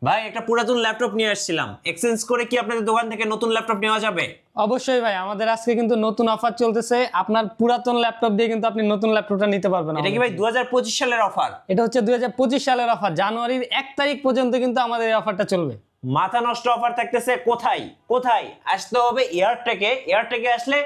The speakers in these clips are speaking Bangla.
ভাই একটা পুরাতন ল্যাপটপ নিয়ে আসছিলাম, এক্সচেঞ্জ করে কি আপনাদের দোকান থেকে নতুন ল্যাপটপ নেওয়া যাবে? অবশ্যই ভাই, আমাদের আজকে কিন্তু নতুন অফার চলতেছে। আপনার পুরাতন ল্যাপটপ দিয়ে কিন্তু আপনি নতুন ল্যাপটপটা নিতে পারবেন। এটা কি ভাই 2025 সালের অফার? এটা হচ্ছে 2025 সালের অফার। জানুয়ারির 1 তারিখ পর্যন্ত কিন্তু আমাদের এই অফারটা চলবে। মাথা নষ্ট অফার থাকতেছে। কোথায় কোথায় আসতে হবে? এয়ারটেকে। এয়ারটেকে আসলে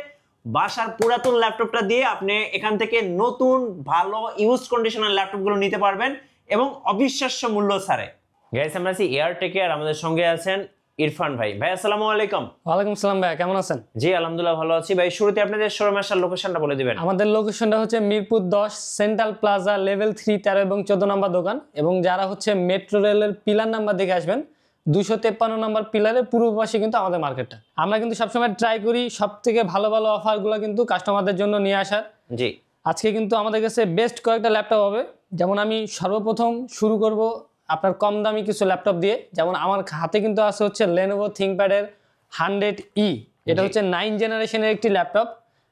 বাসার পুরাতন ল্যাপটপটা দিয়ে আপনি এখান থেকে নতুন ভালো ইউজ কন্ডিশনের ল্যাপটপগুলো নিতে পারবেন এবং অবিশ্বাস্য মূল্য ছাড়ে। গাইস, আমরা আছি এয়ারটেকে আর আমাদের সঙ্গে আছেন ইরফান ভাই। ভাই আসসালামু আলাইকুম। ওয়ালাইকুম সালাম ভাই, কেমন আছেন? জি আলহামদুলিল্লাহ ভালো আছি। ভাই শুরুতে আপনাদের শোরুম আসার লোকেশনটা বলে দিবেন। আমাদের লোকেশনটা হচ্ছে মিরপুর 10 সেন্ট্রাল প্লাজা লেভেল 3, 13 এবং 14 নম্বর দোকান। এবং যারা হচ্ছে মেট্রো রেলের পিলার নাম্বার দেখে আসবেন, 253 নম্বর পিলারের পূর্ব পাশে কিন্তু আমাদের মার্কেটটা। আমরা কিন্তু সবসময় ট্রাই করি সব থেকে ভালো ভালো অফারগুলো কিন্তু কাস্টমারদের জন্য নিয়ে আসার। জি, আজকে কিন্তু আমাদের কাছে বেস্ট কয়েকটা ল্যাপটপ হবে। যেমন আমি সর্বপ্রথম শুরু করব আপনার কম দামি কিছু ল্যাপটপ দিয়ে। যেমন আমার হাতে কিন্তু আছে হচ্ছে Lenovo ThinkPad-এর 100E। এটা হচ্ছে 9 জেনারেশনের একটি ল্যাপটপ।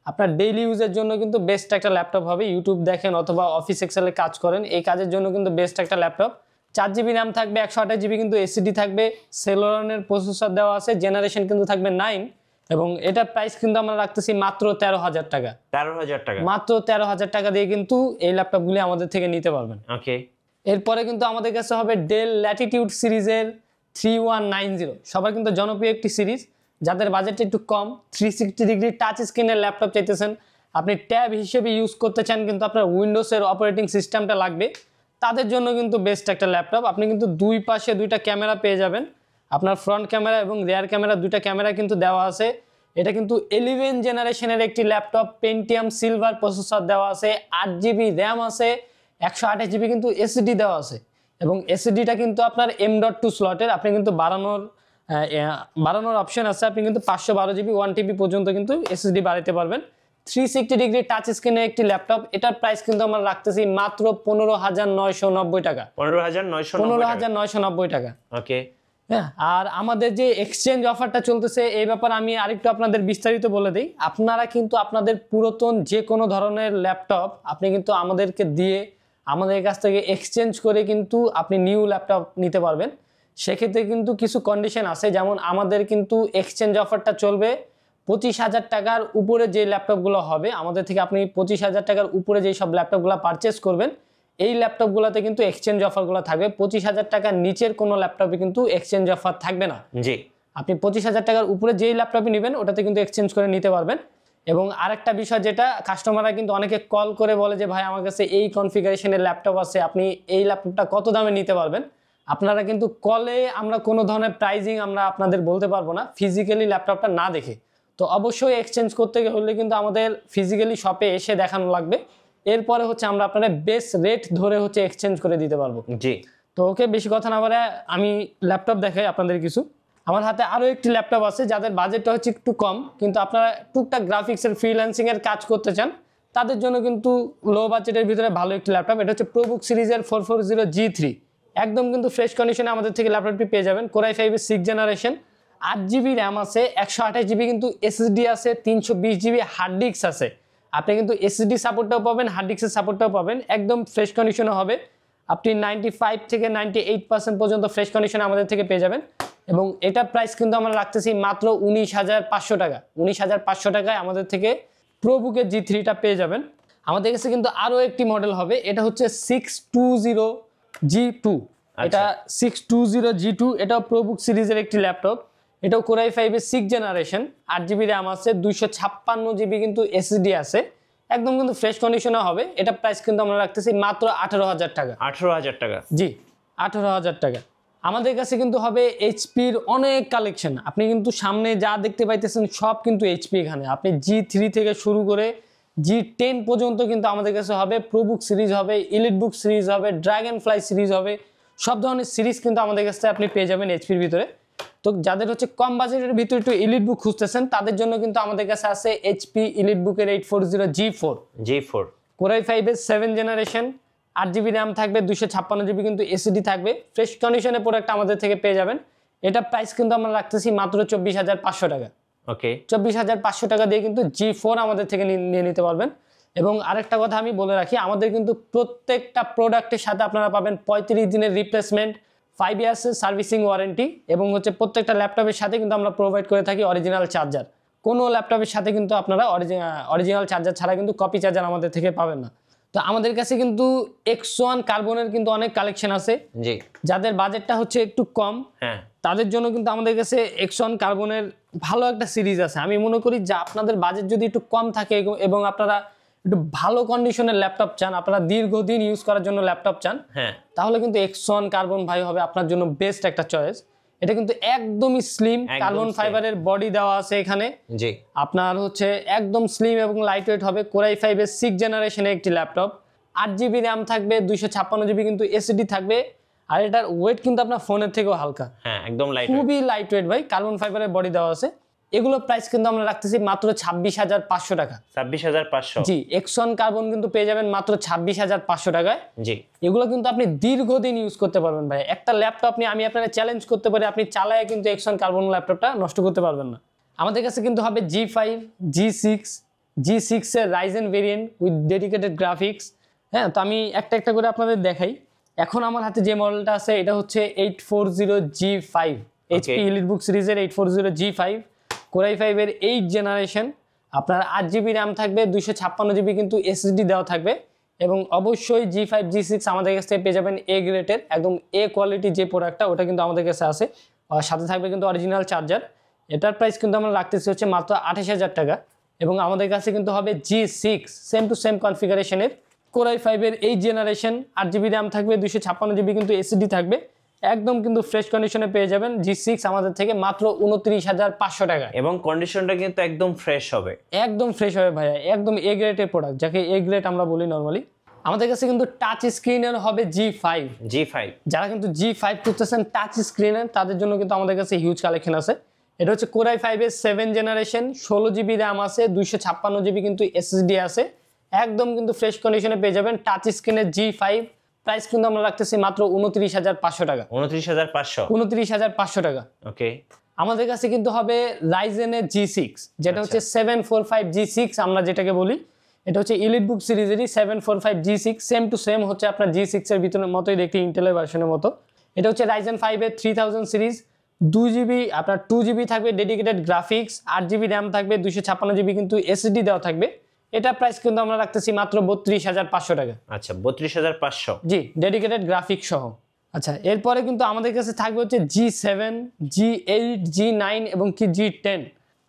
আপনার ডেইলি ইউজের জন্য কিন্তু বেস্ট একটা ল্যাপটপ হবে। ইউটিউব দেখেন অথবা অফিস এক্সেলে কাজ করেন, এই কাজের জন্য কিন্তু বেস্ট একটা ল্যাপটপ। 4GB র্যাম থাকবে, 128GB কিন্তু এসএসডি থাকবে, সেলোরনের প্রসেসর দেওয়া আছে, জেনারেশন কিন্তু থাকবে 9। এবং এটার প্রাইস কিন্তু আমরা রাখতেছি মাত্র 13,000 টাকা। 13,000 টাকা? মাত্র 13,000 টাকা দিয়ে কিন্তু এই ল্যাপটপগুলি আমাদের থেকে নিতে পারবেন। ওকে। এরপরে কিন্তু আমাদের কাছে হবে ডেল ল্যাটিটিউড সিরিজের 3190। সবার কিন্তু জনপ্রিয় একটি সিরিজ। যাদের বাজেটটা একটু কম, 360 ডিগ্রি টাচ স্ক্রিনের ল্যাপটপ চাইতেছেন, আপনি ট্যাব হিসেবে ইউজ করতে চান কিন্তু আপনার উইন্ডোজের অপারেটিং সিস্টেমটা লাগবে, তাদের জন্য কিন্তু বেস্ট একটা ল্যাপটপ। আপনি কিন্তু দুই পাশে দুইটা ক্যামেরা পেয়ে যাবেন। আপনার ফ্রন্ট ক্যামেরা এবং রিয়ার ক্যামেরা দুইটা ক্যামেরা কিন্তু দেওয়া আছে। এটা কিন্তু 11 জেনারেশনের একটি ল্যাপটপ, পেন্টিয়াম সিলভার প্রসেসর দেওয়া আছে, 8GB র্যাম আছে, 128GB কিন্তু এসএসডি দেওয়া আছে। এবং এসএসডিটা কিন্তু আপনার M.2 স্লটের। আপনি কিন্তু বাড়ানোর অপশন আছে। আপনি কিন্তু 512GB 1TB পর্যন্ত কিন্তু এসএসডি বাড়াতে পারবেন। 360 ডিগ্রি টাচ স্ক্রিনের একটি ল্যাপটপ। এটার প্রাইস কিন্তু আমরা রাখতেছি মাত্র 15,990 টাকা। 15,990 টাকা। ওকে। হ্যাঁ, আর আমাদের যে এক্সচেঞ্জ অফারটা চলতেছে, এই ব্যাপারে আমি আরেকটু আপনাদের বিস্তারিত বলে দিই। আপনারা কিন্তু আপনাদের পুরাতন যে কোনো ধরনের ল্যাপটপ আপনি কিন্তু আমাদেরকে দিয়ে আমাদের কাছ থেকে এক্সচেঞ্জ করে কিন্তু আপনি নিউ ল্যাপটপ নিতে পারবেন। সেক্ষেত্রে কিন্তু কিছু কন্ডিশন আছে। যেমন আমাদের কিন্তু এক্সচেঞ্জ অফারটা চলবে 25,000 টাকার উপরে যে ল্যাপটপগুলো হবে, আমাদের থেকে আপনি 25,000 টাকার উপরে যেই সব ল্যাপটপগুলো পারচেস করবেন, এই ল্যাপটপগুলোতে কিন্তু এক্সচেঞ্জ অফারগুলো থাকবে। 25,000 টাকার নিচের কোনো ল্যাপটপে কিন্তু এক্সচেঞ্জ অফার থাকবে না। জি, আপনি 25,000 টাকার উপরে যেই ল্যাপটপই নেবেন ওটাতে কিন্তু এক্সচেঞ্জ করে নিতে পারবেন। এবং আরেকটা বিষয়, যেটা কাস্টমাররা কিন্তু অনেকে কল করে বলে যে ভাই আমার কাছে এই কনফিগারেশনের ল্যাপটপ আছে, আপনি এই ল্যাপটপটা কত দামে নিতে পারবেন। আপনারা কিন্তু কলে আমরা কোনো ধরনের প্রাইজিং আমরা আপনাদের বলতে পারবো না ফিজিক্যালি ল্যাপটপটা না দেখে। তো অবশ্যই এক্সচেঞ্জ করতে হলে কিন্তু আমাদের ফিজিক্যালি শপে এসে দেখানো লাগবে। এরপরে হচ্ছে আমরা আপনাদের বেস্ট রেট ধরে হচ্ছে এক্সচেঞ্জ করে দিতে পারবো। জি। তো ওকে, বেশি কথা না বলে আমি ল্যাপটপ দেখাই আপনাদের কিছু। আমার হাতে আরও একটি ল্যাপটপ আছে যাদের বাজেটটা হচ্ছে একটু কম, কিন্তু আপনারা টুকটাক গ্রাফিক্সের ফ্রিল্যান্সিংয়ের কাজ করতে চান, তাদের জন্য কিন্তু লো বাজেটের ভিতরে ভালো একটি ল্যাপটপ। এটা হচ্ছে প্রোবুক সিরিজের 440G3। একদম কিন্তু ফ্রেশ কন্ডিশনে আমাদের থেকে ল্যাপটপটি পেয়ে যাবেন। কোরাই 5-এর 6 জেনারেশন, 8GB র্যাম আছে, 128GB কিন্তু এসএসডি আছে, 320GB হার্ড ডিস্ক আছে। আপনি কিন্তু এসএসডি সাপোর্টটাও পাবেন, হার্ড ডিস্কের সাপোর্টটাও পাবেন। একদম ফ্রেশ কন্ডিশনে হবে। আপনি 95 থেকে 98% পর্যন্ত ফ্রেশ কন্ডিশনে আমাদের থেকে পেয়ে যাবেন। এবং এটা প্রাইস কিন্তু আমরা রাখতেছি মাত্র 19,500 টাকা। 19,500 টাকায় আমাদের থেকে প্রোবুকের G3টা পেয়ে যাবেন। আমাদের কাছে কিন্তু আরও একটি মডেল হবে, এটা হচ্ছে 620G2। এটা 620G2, এটাও প্রোবুক সিরিজের একটি ল্যাপটপ। এটাও কোরাই 5-এর 6 জেনারেশন, 8GB র্যাম আছে, 256GB কিন্তু এসএসডি আছে। একদম কিন্তু ফ্রেশ কন্ডিশনে হবে। এটা প্রাইস কিন্তু আমরা রাখতেছি মাত্র 18,000 টাকা। 18,000 টাকা? জি, 18,000 টাকা। আমাদের কাছে কিন্তু হবে এইচপির অনেক কালেকশন। আপনি কিন্তু সামনে যা দেখতে পাইতেছেন সব কিন্তু এইচপি। এখানে আপনি G3 থেকে শুরু করে G10 পর্যন্ত কিন্তু আমাদের কাছে হবে। প্রোবুক সিরিজ হবে, ইলিটবুক সিরিজ হবে, ড্রাগন ফ্লাই সিরিজ হবে। সব ধরনের সিরিজ কিন্তু আমাদের কাছে আপনি পেয়ে যাবেন এইচপির ভিতরে। তো যাদের হচ্ছে কম বাজেটের ভিতরে একটু ইলিটবুক খুঁজতেছেন, তাদের জন্য কিন্তু আমাদের কাছে আছে এইচপি ইলিটবুকের 840G4। কোরাই 5-এর 7 জেনারেশন, 8GB র্যাম থাকবে, 256GB কিন্তু এসএসডি থাকবে। ফ্রেশ কন্ডিশনে প্রোডাক্ট আমাদের থেকে পেয়ে যাবেন। এটা প্রাইস কিন্তু আমরা রাখতেছি মাত্র 24,500 টাকা। ওকে। 24,500 টাকা দিয়ে কিন্তু G4 আমাদের থেকে নিয়ে নিতে পারবেন। এবং আরেকটা কথা আমি বলে রাখি, আমাদের কিন্তু প্রত্যেকটা প্রোডাক্টের সাথে আপনারা পাবেন 35 দিনের রিপ্লেসমেন্ট, 5 ইয়ার্সের সার্ভিসিং ওয়ারেন্টি এবং হচ্ছে প্রত্যেকটা ল্যাপটপের সাথে কিন্তু আমরা প্রোভাইড করে থাকি অরিজিনাল চার্জার। কোনো ল্যাপটপের সাথে কিন্তু আপনারা অরিজিনাল চার্জার ছাড়া কিন্তু কপি চার্জার আমাদের থেকে পাবেন না। তো আমাদের কাছে কিন্তু X1 কার্বনের কিন্তু অনেক কালেকশন আছে, জি যাদের বাজেটটা হচ্ছে একটু কম হ্যাঁ তাদের জন্য কিন্তু আমাদের কাছে X1 কার্বনের ভালো একটা সিরিজ আছে। আমি মনে করি যে আপনাদের বাজেট যদি একটু কম থাকে এবং আপনারা একটু ভালো কন্ডিশনের ল্যাপটপ চান, আপনারা দীর্ঘদিন ইউজ করার জন্য ল্যাপটপ চান, হ্যাঁ তাহলে কিন্তু X1 কার্বন ভাই হবে আপনার জন্য বেস্ট একটা চয়েস। এটা কিন্তু একদমই স্লিম, কার্বন ফাইবারের বডি দেওয়া আছে এখানে, জি আপনার হচ্ছে একদম স্লিম এবং লাইট ওয়েট হবে। Core i5 এর 6th জেনারেশনের একটি ল্যাপটপ, 8GB র্যাম থাকবে, 256GB কিন্তু এসএসডি থাকবে, আর এটার ওয়েট কিন্তু আপনার ফোনের থেকেও হালকা, হ্যাঁ একদম লাইট খুবই লাইট ওয়েট ভাই, কার্বন ফাইবারের বডি দেওয়া আছে। এগুলো প্রাইস কিন্তু আমরা রাখতেছি মাত্র 26,500 টাকা। 26,500 জি, X1 কার্বন কিন্তু পেয়ে যাবেন মাত্র 26,500 টাকায়। জি এগুলো কিন্তু আপনি দীর্ঘদিন ইউজ করতে পারবেন ভাই। একটা ল্যাপটপ আমি আপনারা চ্যালেঞ্জ করতে পারি, আপনি চালায় কিন্তু X1 কার্বন ল্যাপটপটা নষ্ট করতে পারবেন না। আমাদের কাছে কিন্তু হবে G5, G6, G6 এর Ryzen variant with dedicated graphics. হ্যাঁ, তো আমি একটা একটা করে আপনাদের দেখাই। এখন আমার হাতে যে মডেলটা আছে এটা হচ্ছে 840G5, HP EliteBook সিরিজের 840G5, Core i5 এর 8th জেনারেশন। আপনার 8GB র্যাম থাকবে, 256GB কিন্তু এসএসডি দেওয়া থাকবে, এবং অবশ্যই G5 G6 আমাদের কাছ থেকে পেয়ে যাবেন এ গ্রেডের, একদম এ কোয়ালিটি যে প্রোডাক্টটা ওটা কিন্তু আমাদের কাছে আছে। আর সাথে থাকবে কিন্তু অরিজিনাল চার্জার। এটার প্রাইস কিন্তু আমরা রাখতেছি হচ্ছে মাত্র 28,000 টাকা। এবং আমাদের কাছে কিন্তু হবে G6 সেম টু সেম কনফিগারেশনের Core i5 এর 8th জেনারেশন, 8GB র্যাম থাকবে, 256GB কিন্তু এসএসডি থাকবে, একদম কিন্তু ফ্রেশ কন্ডিশনে পেয়ে যাবেন G6 আমাদের থেকে মাত্র 29,500 টাকা। এবং কন্ডিশনটা কিন্তু একদম ফ্রেশ হবে, একদম ফ্রেশ হবে ভাইয়া, একদম এ গ্রেডের প্রোডাক্ট, যাকে এ গ্রেড আমরা বলি নরমালি। আমাদের কাছে কিন্তু টাচ স্ক্রিনের হবে G5। যারা কিন্তু G5 খুঁজতেছেন টাচ স্ক্রিনের, তাদের জন্য কিন্তু আমাদের কাছে হিউজ কালেকশন আছে। এটা হচ্ছে Core i5 এর 7th জেনারেশন, 16GB র্যাম আছে, 256GB কিন্তু এসএসডি আছে, একদম কিন্তু ফ্রেশ কন্ডিশনে পেয়ে যাবেন টাচ স্ক্রিনের G5। প্রাইস কিন্তু আমরা রাখতেছি মাত্র 29,500 টাকা। 29,500 টাকা। ওকে। আমাদের কাছে কিন্তু হবে রাইজেনের G6, যেটা হচ্ছে 745G6 আমরা যেটাকে বলি। এটা হচ্ছে EliteBook সিরিজেরই 745G6, same to same হচ্ছে আপনার G6 এর ভিতরের মতোই দেখতে, ইন্টেলের ভার্সনের মতো। এটা হচ্ছে Ryzen 5 এর 3000 সিরিজ, 2GB আপনার 2GB থাকবে ডেডিকেটেড গ্রাফিক্স, 8GB র্যাম থাকবে, 256GB কিন্তু এসএসডি দেওয়া থাকবে। এটা প্রাইস কিন্তু আমরা রাখতেছি মাত্র 32,500 টাকা। আচ্ছা, 32,500। জি, ডেডিকেটেড গ্রাফিক্স সহ। আচ্ছা, এরপরে কিন্তু আমাদের কাছে থাকবে হচ্ছে G7, G8, G9 এবং কি G10।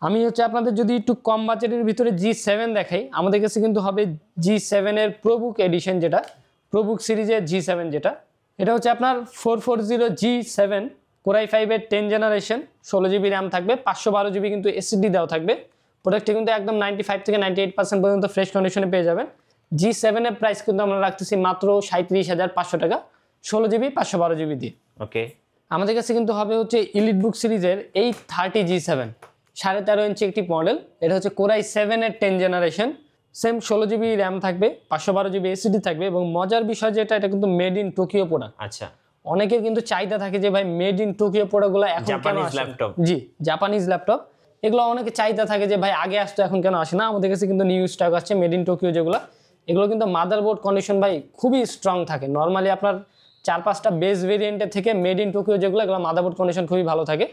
আমি হচ্ছে আপনাদের যদি একটু কম বাজেটের ভিতরে G7 দেখাই, আমাদের কাছে কিন্তু হবে G7 এর প্রোবুক এডিশন, যেটা প্রোবুক সিরিজের G7 যেটা, এটা হচ্ছে আপনার 440G7, Core i5 এর 10th জেনারেশন, 16GB র্যাম থাকবে, 512GB কিন্তু এসএসডি দেওয়া থাকবে। প্রোডাক্টটি কিন্তু একদম 95 থেকে 98% পর্যন্ত ফ্রেশ কন্ডিশনে পেয়ে যাবেন। G7 এর প্রাইস কিন্তু আমরা রাখতেছি মাত্র 37,500 টাকা, 16GB 512GB দিয়ে। ওকে। আমাদের কাছে কিন্তু হবে হচ্ছে EliteBook সিরিজের 830G7, 13.5 ইঞ্চি একটি মডেল। এটা হচ্ছে Core i7 এর 10th generation, same 16GB RAM থাকবে, 512GB এসএসডি থাকবে, এবং মজার বিষয় যেটা, এটা কিন্তু মেড ইন টোকিও প্রোডাক্ট। আচ্ছা, অনেকের কিন্তু চাহিদা থাকে যে ভাই মেড ইন টোকিও প্রোডাক্টগুলো এখন কেন জাপানিজ আসে? ল্যাপটপ। জি, জাপানিজ ল্যাপটপ, এগুলো অনেকে চাহিদা থাকে যে ভাই আগে আসতো এখন কেন আসে না। আমাদের কাছে কিন্তু নিউ স্টক আসছে মেড ইন টোকিও যেগুলো, এগুলো কিন্তু মাদারবোর্ড কন্ডিশন ভাই খুবই স্ট্রং থাকে। নর্মালি আপনার 4-5টা বেস ভেরিয়েন্টের থেকে মেড ইন টোকিও যেগুলো, এগুলো মাদারবোর্ড কন্ডিশন খুবই ভালো থাকে।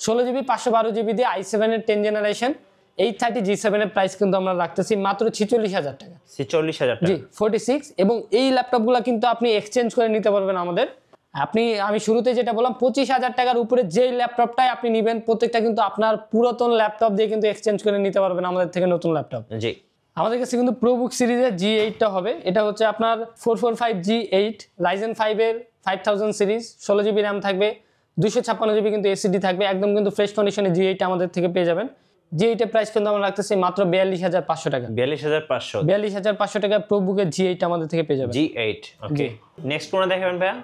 16GB 512GB দিয়ে i7 এর 10th জেনারেশন 830G7 এর প্রাইস কিন্তু আমরা রাখতেছি মাত্র 46,000 টাকা। 46,000 টাকা। জি, 46। এবং এই ল্যাপটপগুলো কিন্তু আপনি এক্সচেঞ্জ করে নিতে পারবেন আমাদের। আমি শুরুতে যেটা বললাম, 25,000 টাকার উপরে যেই ল্যাপটপটাই আপনি নেবেন, প্রত্যেকটা কিন্তু আপনার পুরাতন ল্যাপটপ দিয়ে কিন্তু এক্সচেঞ্জ করে নিতে পারবেন আমাদের থেকে নতুন ল্যাপটপ। জি। আমাদের কাছে কিন্তু প্রোবুক সিরিজের G8টা হবে। এটা হচ্ছে আপনার 445G8, Ryzen 5 এর 5000 সিরিজ, 16GB র্যাম থাকবে, 256GB কিন্তু এসএসডি থাকবে, একদম কিন্তু ফ্রেশ কন্ডিশনে G8 আমাদের থেকে পেয়ে যাবেন। G8 এর প্রাইস কিন্তু আমরা রাখতেছি মাত্র 42,500 টাকা। 42,500। 42,500 টাকা প্রোবুকের G8 আমাদের থেকে পেয়ে যাবেন। G8। ওকে। নেক্সট কোন দেখাবেন ভাইয়া?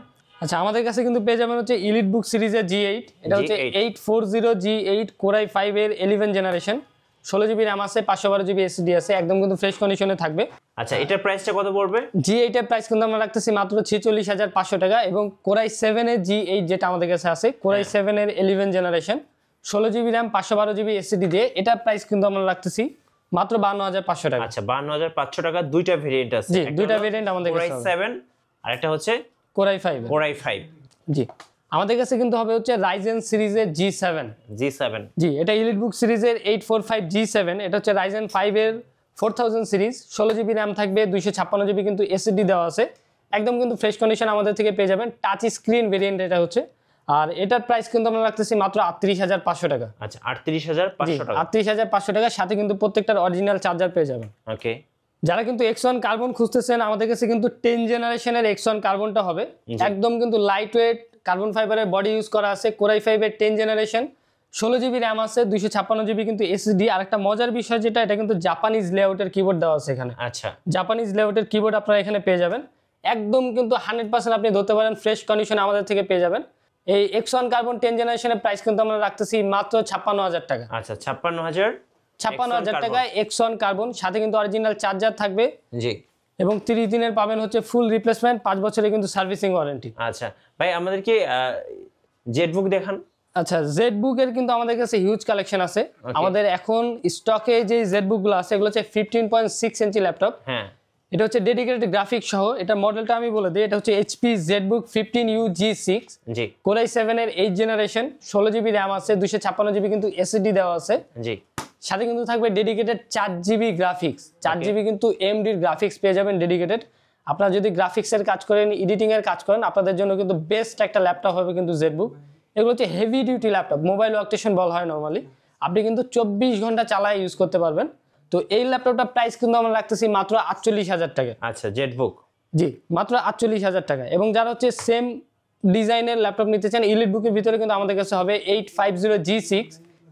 আচ্ছা, আমাদের কাছে কিন্তু পেয়ে যাবেন হচ্ছে EliteBook সিরিজের G8। এটা হচ্ছে 840G8, Core i5 এর 11th জেনারেশন, 16GB র্যাম আছে, 512GB এসএসডি আছে, একদম কিন্তু ফ্রেশ কন্ডিশনে থাকবে। আচ্ছা, এটার প্রাইসটা কত পড়বে? G8 এর প্রাইস কিন্তু আমরা রাখতেছি মাত্র 46,500 টাকা। এবং Core i7 এর G8 যেটা আমাদের কাছে আছে, Core i7 এর 11th generation, 16GB RAM, 512GB SSD দিয়ে, এটার প্রাইস কিন্তু আমরা রাখতেছি মাত্র 52,500 টাকা। আচ্ছা, 52,500 টাকা। দুইটা ভেরিয়েন্ট আছে। জি, দুইটা ভেরিয়েন্ট আমাদের কাছে আছে। Core i7 আর একটা হচ্ছে Core i5। Core i5। জি, আমাদের কাছে কিন্তু হবে হচ্ছে রাইজেন সিরিজের G7। G7 জি, এটা এলিটবুক সিরিজের 845 G7, এটা হচ্ছে রাইজেন 5 এর 4000 সিরিজ, 16GB র্যাম থাকবে, 256GB কিন্তু এসএসডি দেওয়া আছে, একদম কিন্তু ফ্রেশ কন্ডিশন আমাদের থেকে পেয়ে যাবেন। টাচ স্ক্রিন ভেরিয়েন্ট এটা হচ্ছে, আর এটার প্রাইস কিন্তু আমরা রাখতেছি মাত্র 38500 টাকা। আচ্ছা 38500 টাকা। 38500 টাকার সাথে কিন্তু প্রত্যেকটার অরিজিনাল চার্জার পেয়ে যাবেন। ওকে, যারা কিন্তু X1 কার্বন খুঁজতেছেন, আমাদের কাছে কিন্তু 10 জেনারেশনের X1 কার্বনটা হবে, একদম কিন্তু লাইট ওয়েট কার্বন ফাইবারের বডি ইউজ করা আছে, Core i5 এর 10 জেনারেশন, 16GB র্যাম আছে, 256GB কিন্তু এসএসডি। আর একটা মজার বিষয় যেটা, এটা কিন্তু জাপানিজ লেআউটের কিবোর্ড দেওয়া আছে এখানে। আচ্ছা, জাপানিজ লেআউটের কিবোর্ড আপনারা এখানে পেয়ে যাবেন, একদম কিন্তু 100% আপনি ধরতে পারেন ফ্রেশ কন্ডিশন আমাদের থেকে পেয়ে যাবেন। এই X1 কার্বন 10 জেনারেশনের প্রাইস কিন্তু আমরা রাখতেছি মাত্র 56000 টাকা। আচ্ছা 56000 টাকায় X1 কার্বন, সাথে কিন্তু অরিজিনাল চার্জার থাকবে। জি, এবং 30 দিনের পাবেন হচ্ছে ফুল রিপ্লেসমেন্ট, 5 বছরের কিন্তু সার্ভিসিং ওয়ারেন্টি। আচ্ছা ভাই, আমাদেরকে জেটবুক দেখান। আচ্ছা, জেটবুক এর কিন্তু আমাদের কাছে হিউজ কালেকশন আছে। আমাদের এখন স্টকে যে জেটবুক গুলো আছে, এগুলো হচ্ছে 15.6 ইঞ্চি ল্যাপটপ। হ্যাঁ, এটা হচ্ছে ডেডিকেটেড গ্রাফিক সহ। এটা মডেলটা আমি বলে দিই, এটা হচ্ছে HP ZBook 15U G6, জি, Core i7 এর 8 জেনারেশন, 16GB র্যাম আছে, 256GB কিন্তু এসএসডি দেওয়া আছে, জি, সাথে কিন্তু থাকবে ডেডিকেটেড 4GB গ্রাফিক্স। 4GB কিন্তু AMD গ্রাফিক্স পেয়ে যাবেন ডেডিকেটেড। আপনারা যদি গ্রাফিক্সের কাজ করেন, এডিটিং এর কাজ করেন, আপনাদের জন্য কিন্তু বেস্ট একটা ল্যাপটপ হবে কিন্তু জেটবুক। এগুলো হচ্ছে heavy duty laptop, mobile workstation বলা হয় নরমালি, আপনি কিন্তু 24 ঘন্টা চালায় ইউজ করতে পারবেন। তো এই ল্যাপটপটার প্রাইস কিন্তু আমরা রাখতেছি মাত্র 48000 টাকা। আচ্ছা জেটবুক, জি, মাত্র 48000 টাকা। এবং যারা হচ্ছে সেম ডিজাইনের ল্যাপটপ নিতে চান, এলিটবুকের ভিতরে কিন্তু আমাদের কাছে হবে 850 G6,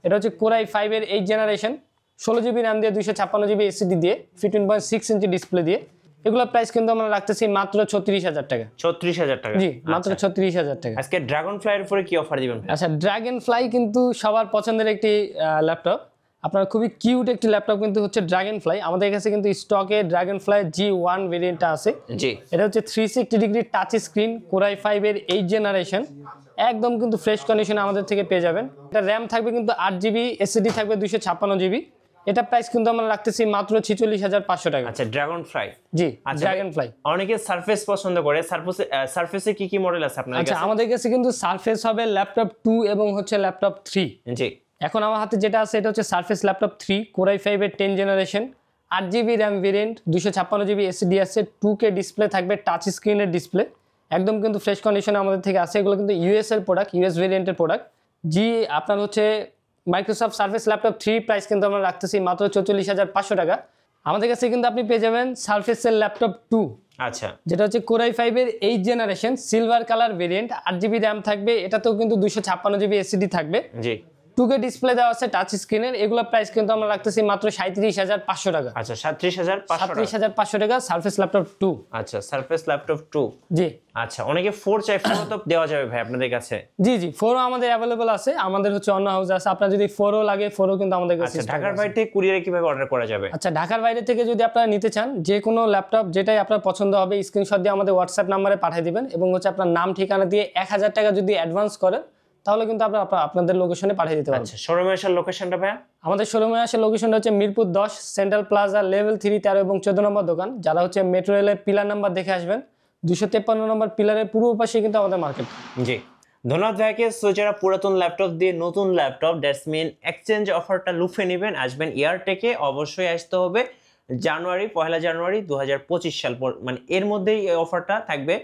এটা হচ্ছে Core i5 এর 8 জেনারেশন, 16GB র্যাম দিয়ে, 256GB এসএসডি দিয়ে, 15.6 ইঞ্চি ডিসপ্লে দিয়ে। এগুলোর প্রাইস কিন্তু আমরা রাখতেছি মাত্র 36000 টাকা। 36000 টাকা, জি, মাত্র 36000 টাকা। আজকে ড্রাগন ফ্লাইয়ের উপরে কি অফার দিবেন? আচ্ছা, ড্রাগন ফ্লাই কিন্তু সবার পছন্দের একটি ল্যাপটপ, আপনার খুবই কিউট একটি ল্যাপটপ কিন্তু হচ্ছে ড্রাগন ফ্লাই। আমাদের কাছে কিন্তু স্টকে ড্রাগন ফ্লাই G1 ভেরিয়েন্টটা আছে। জি, এটা হচ্ছে 360 টাচ স্ক্রিন, Core i5 এর 8 জেনারেশন, একদম কিন্তু ফ্রেশ কন্ডিশনে আমাদের থেকে পেয়ে যাবেন। এটা র্যাম থাকবে কিন্তু 8GB, এসএসডি থাকবে 256GB। এটা প্রাইস কিন্তু আমরা রাখতেছি মাত্র 46500 টাকা। আচ্ছা ড্রাগন ফ্লাই, জি, আচ্ছা, ড্রাগন ফ্লাই। অনেকে সারফেস পছন্দ করে, সারফেসে কি কি মডেল আছে আপনার আচ্ছা, কাছে? আমাদের কাছে কিন্তু সারফেস হবে ল্যাপটপ 2 এবং হচ্ছে ল্যাপটপ 3। জি, এখন আমার হাতে যেটা আছে এটা হচ্ছে সারফেস ল্যাপটপ 3, Core i5 এর 10 generation, 8GB RAM variant, 256GB SSD আছে, 2K ডিসপ্লে থাকবে, টাচ স্ক্রিনের ডিসপ্লে, একদম কিন্তু ফ্রেশ কন্ডিশনে আমাদের থেকে আছে। এগুলো কিন্তু ইউএস এর প্রোডাক্ট, ইউএস ভেরিয়েন্টের প্রোডাক্ট। জি, আপনার হচ্ছে মাইক্রোসফট সারফেস ল্যাপটপ 3 প্রাইস কিন্তু আমরা রাখতেছি মাত্র 44500 টাকা। আমাদের কাছে কিন্তু আপনি পেয়ে যাবেন সারফেসের ল্যাপটপ 2, আচ্ছা, যেটা হচ্ছে Core i5 এর 8 generation, silver colour variant, 8GB RAM থাকবে, এটাতেও কিন্তু 256GB এসএসডি থাকবে, জি, 2K ডিসপ্লে দেওয়া আছে টাচ স্ক্রিনের। এগুলো প্রাইস কিন্তু আমরা রাখতেছি মাত্র 37500 টাকা। আচ্ছা 37500 টাকা, 37500 টাকা সারফেস ল্যাপটপ 2। আচ্ছা সারফেস ল্যাপটপ 2। জি, আচ্ছা, অনেকে 4 চাই, 4 তো দেওয়া যাবে ভাই আপনাদের কাছে? জি, জি, 4ও আমাদের অ্যাভেলেবল আছে, আমাদের হচ্ছে অন্য হাউসে আছে। আপনার যদি 4ও লাগে, 4ও কিন্তু আমাদের কাছে আচ্ছা, ঢাকার বাইরে থেকে কুরিয়ারে কিভাবে অর্ডার করা যাবে? আচ্ছা, ঢাকার বাইরে থেকে যদি আপনারা নিতে চান, যে কোনো ল্যাপটপ যেটাই আপনার পছন্দ হবে, স্ক্রিনশট দিয়ে আমাদের হোয়াটসঅ্যাপ নাম্বারে পাঠিয়ে দিবেন, এবং হচ্ছে আপনার নাম ঠিকানা দিয়ে 1000 টাকা যদি অ্যাডভান্স করেন, তাহলে কিন্তু আপনাদের লোকেশনে পাঠিয়ে দিতে পারবেন। আচ্ছা, শোরুমে আসার লোকেশনটা ভাইয়া? আমাদের শোরুমে আসার লোকেশনটা হচ্ছে মিরপুর 10, সেন্ট্রাল প্লাজা, লেভেল 3, 13 এবং 14 নম্বর দোকান। যারা হচ্ছে মেট্রো রেলের পিলার নাম্বার দেখে আসবেন, 253 নম্বর পিলারের পূর্ব পাশে কিন্তু আমাদের মার্কেট। জি, ধন্যবাদ ভাইকে। সো যারা পুরাতন ল্যাপটপ দিয়ে নতুন ল্যাপটপ, দ্যাটস মিন এক্সচেঞ্জ অফারটা লুফে নেবেন, আসবেন এয়ারটেকে। অবশ্যই আসতে হবে পয়লা জানুয়ারি 2025 সাল, মানে এর মধ্যেই এই অফারটা থাকবে।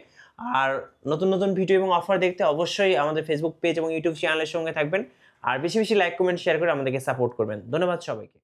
আর নতুন নতুন ভিডিও এবং অফার দেখতে অবশ্যই আমাদের ফেসবুক পেজ এবং ইউটিউব চ্যানেলের সঙ্গে থাকবেন। আর বেশি বেশি লাইক, কমেন্ট, শেয়ার করে আমাদেরকে সাপোর্ট করবেন। ধন্যবাদ সবাইকে।